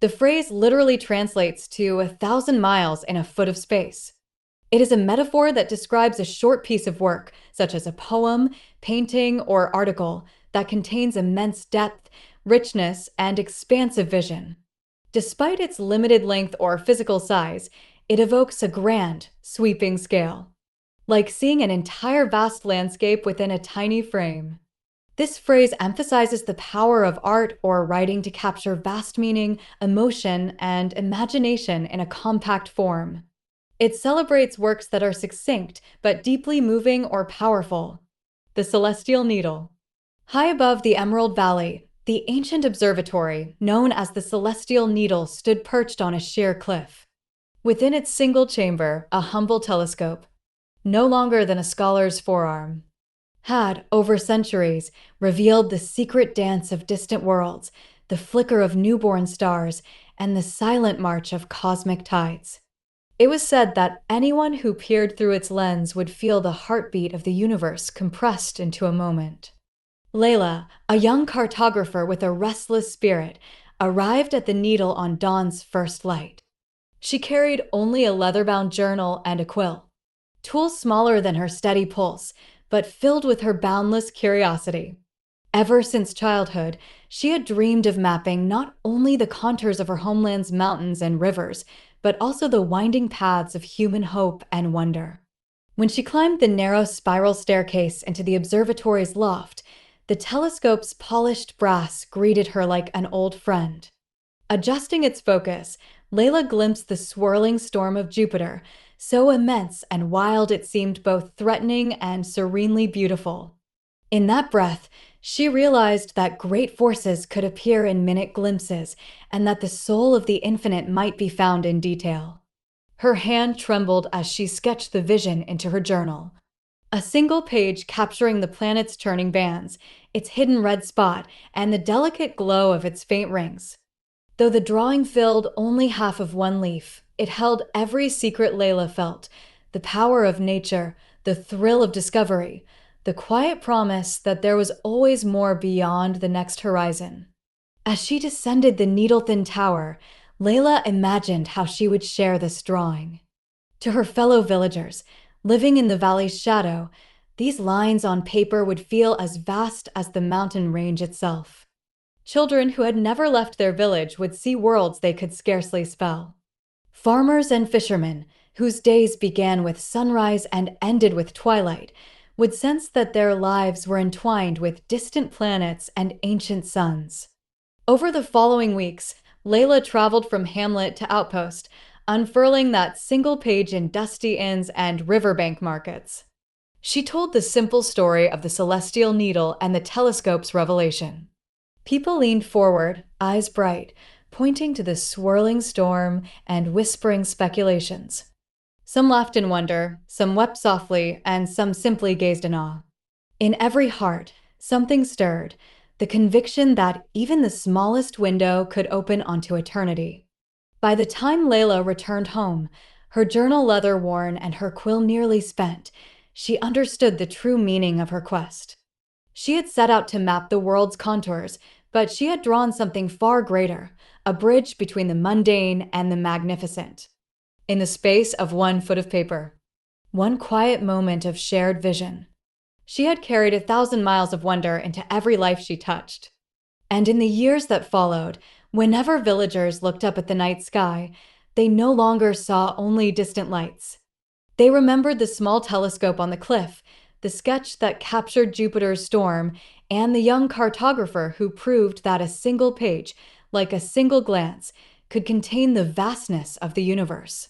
The phrase literally translates to 1,000 miles in a foot of space. It is a metaphor that describes a short piece of work, such as a poem, painting, or article, that contains immense depth, richness, and expansive vision. Despite its limited length or physical size, it evokes a grand, sweeping scale, like seeing an entire vast landscape within a tiny frame. This phrase emphasizes the power of art or writing to capture vast meaning, emotion, and imagination in a compact form. It celebrates works that are succinct but deeply moving or powerful. The Celestial Needle. High above the Emerald Valley, the ancient observatory, known as the Celestial Needle, stood perched on a sheer cliff. Within its single chamber, a humble telescope, no longer than a scholar's forearm, had, over centuries, revealed the secret dance of distant worlds, the flicker of newborn stars, and the silent march of cosmic tides. It was said that anyone who peered through its lens would feel the heartbeat of the universe compressed into a moment. Layla, a young cartographer with a restless spirit, arrived at the needle on dawn's first light. She carried only a leather-bound journal and a quill, tools smaller than her steady pulse, but filled with her boundless curiosity. Ever since childhood, she had dreamed of mapping not only the contours of her homeland's mountains and rivers, but also the winding paths of human hope and wonder. When she climbed the narrow spiral staircase into the observatory's loft, the telescope's polished brass greeted her like an old friend. Adjusting its focus, Layla glimpsed the swirling storm of Jupiter, so immense and wild it seemed both threatening and serenely beautiful. In that breath, she realized that great forces could appear in minute glimpses, and that the soul of the infinite might be found in detail. Her hand trembled as she sketched the vision into her journal. A single page capturing the planet's turning bands, its hidden red spot, and the delicate glow of its faint rings. Though the drawing filled only half of one leaf, it held every secret Layla felt: the power of nature, the thrill of discovery, the quiet promise that there was always more beyond the next horizon. As she descended the needle-thin tower, Layla imagined how she would share this drawing. To her fellow villagers, living in the valley's shadow, these lines on paper would feel as vast as the mountain range itself. Children who had never left their village would see worlds they could scarcely spell. Farmers and fishermen, whose days began with sunrise and ended with twilight, would sense that their lives were entwined with distant planets and ancient suns. Over the following weeks, Layla traveled from hamlet to outpost, unfurling that single page in dusty inns and riverbank markets. She told the simple story of the celestial needle and the telescope's revelation. People leaned forward, eyes bright, pointing to the swirling storm and whispering speculations. Some laughed in wonder, some wept softly, and some simply gazed in awe. In every heart, something stirred, the conviction that even the smallest window could open onto eternity. By the time Layla returned home, her journal leather-worn and her quill nearly spent, she understood the true meaning of her quest. She had set out to map the world's contours, but she had drawn something far greater, a bridge between the mundane and the magnificent. In the space of 1 foot of paper, one quiet moment of shared vision, she had carried 1,000 miles of wonder into every life she touched. And in the years that followed, whenever villagers looked up at the night sky, they no longer saw only distant lights. They remembered the small telescope on the cliff, the sketch that captured Jupiter's storm, and the young cartographer who proved that a single page, like a single glance, could contain the vastness of the universe.